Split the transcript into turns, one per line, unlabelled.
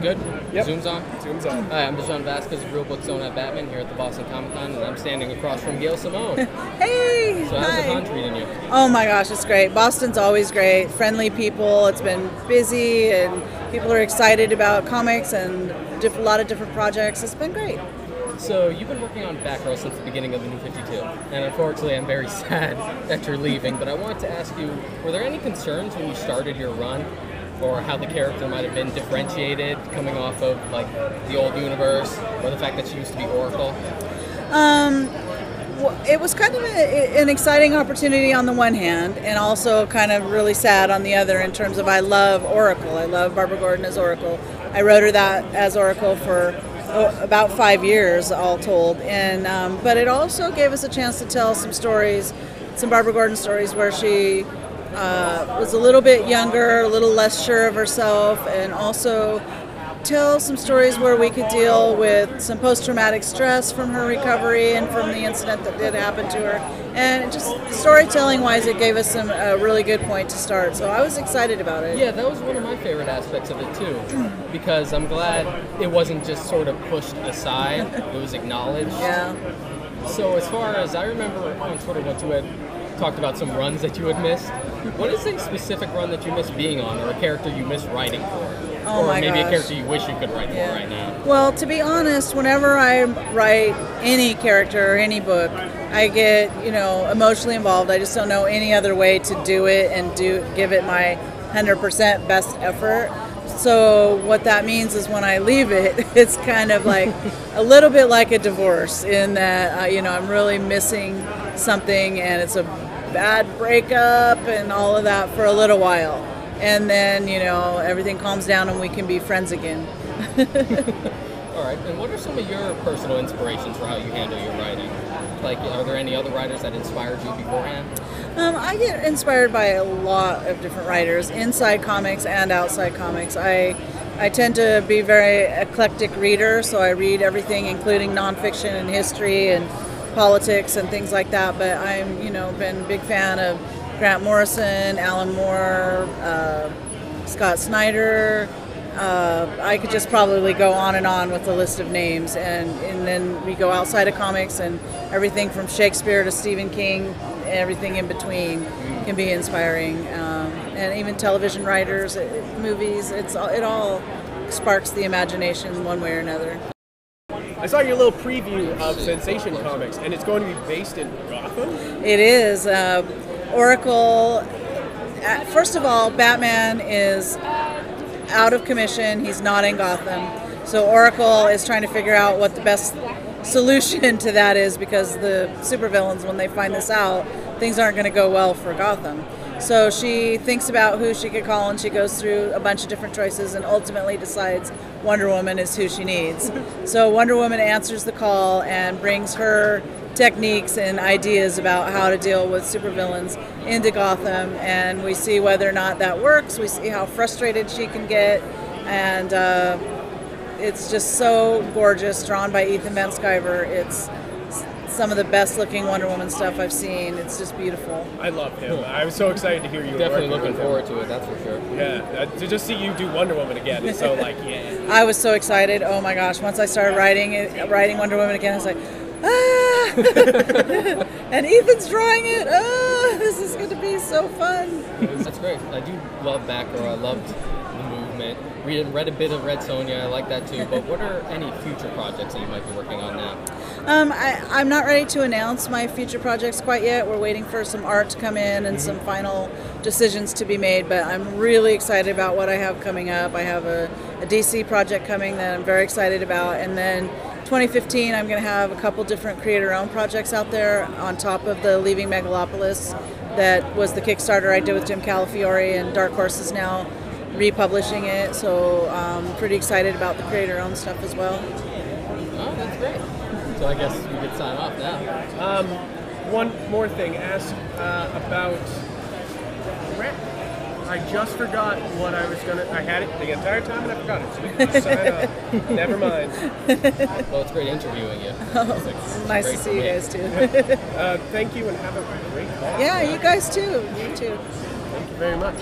good?
Yep.
Zoom's on?
Zoom's on.
Hi, I'm John Vasquez of Real Books Zone at Batman here at the Boston Comic Con, and I'm standing across from Gail Simone.
Hey!
So how's the con treating you?
Oh my gosh, it's great. Boston's always great. Friendly people. It's been busy, and people are excited about comics and a lot of different projects. It's been great.
So you've been working on Batgirl since the beginning of the New 52, and unfortunately I'm very sad that you're leaving, but I wanted to ask you, were there any concerns when you started your run, or how the character might have been differentiated coming off of like the old universe, or the fact that she used to be Oracle?
It was kind of an exciting opportunity on the one hand, and also kind of really sad on the other in terms of I love Oracle. I love Barbara Gordon as Oracle. I wrote her that as Oracle for about 5 years, all told, and but it also gave us a chance to tell some stories, some Barbara Gordon stories where she was a little bit younger, a little less sure of herself, and also tell some stories where we could deal with some post-traumatic stress from her recovery and from the incident that did happen to her. And just storytelling-wise, it gave us a really good point to start. So I was excited about it.
Yeah, that was one of my favorite aspects of it too, because I'm glad it wasn't just sort of pushed aside, it was acknowledged.
Yeah.
So as far as I remember on Twitter what you had talked about some runs that you had missed. What is a specific run that you miss being on, or a character you miss writing for?
Oh,
or maybe a character you wish you could write for right now?
Well, to be honest, whenever I write any character or any book, I get, emotionally involved. I just don't know any other way to do it and give it my 100% best effort. So what that means is when I leave it, it's kind of like a little bit like a divorce in that, I'm really missing something, and it's a bad breakup and all of that for a little while. And then, everything calms down and we can be friends again.
All right. And what are some of your personal inspirations for how you handle your writing? Like, are there any other writers that inspired you beforehand?
I get inspired by a lot of different writers, inside comics and outside comics. I tend to be a very eclectic reader, so I read everything, including nonfiction and history and politics and things like that. But I'm, been a big fan of Grant Morrison, Alan Moore, Scott Snyder. I could just probably go on and on with the list of names, and then we go outside of comics, and everything from Shakespeare to Stephen King, everything in between can be inspiring, and even television writers, movies. It all sparks the imagination one way or another.
I saw your little preview of Sensational Comics, and it's going to be based in Gotham?
It is. Oracle, first of all, Batman is out of commission. He's not in Gotham. So Oracle is trying to figure out what the best solution to that is, because the supervillains, when they find this out, things aren't going to go well for Gotham. So she thinks about who she could call, and she goes through a bunch of different choices and ultimately decides Wonder Woman is who she needs. So Wonder Woman answers the call and brings her techniques and ideas about how to deal with supervillains into Gotham, and we see whether or not that works. We see how frustrated she can get, and it's just so gorgeous, drawn by Ethan Van Sciver. It's some of the best looking Wonder Woman stuff I've seen. It's just beautiful.
I love him. I was so excited to hear you.
Definitely looking forward to it, that's for sure.
Yeah, to just see you do Wonder Woman again is so yeah.
I was so excited. Oh my gosh, once I started writing Wonder Woman again, I was like, ah! And Ethan's drawing it. Ah, this is going to be so fun.
That's great. I do love Batgirl. I loved the movement. Read a bit of Red Sonja. I like that too. But what are any future projects that you might be working on now?
I'm not ready to announce my future projects quite yet. We're waiting for some art to come in and some final decisions to be made, but I'm really excited about what I have coming up. I have a DC project coming that I'm very excited about, and then 2015 I'm going to have a couple different creator-owned projects out there on top of the Leaving Megalopolis. That was the Kickstarter I did with Jim Calafiore, and Dark Horse is now republishing it, so I'm pretty excited about the creator-owned stuff as well.
Oh, that's great. So I guess we could sign off now.
One more thing. Ask about rep. I just forgot what I was gonna. I had it the entire time and I forgot it. So you can just sign up. Never mind.
Well, it's great interviewing you.
Oh, nice to see you guys too.
Thank you and have a great day.
Yeah, you guys too. You too.
Thank you very much.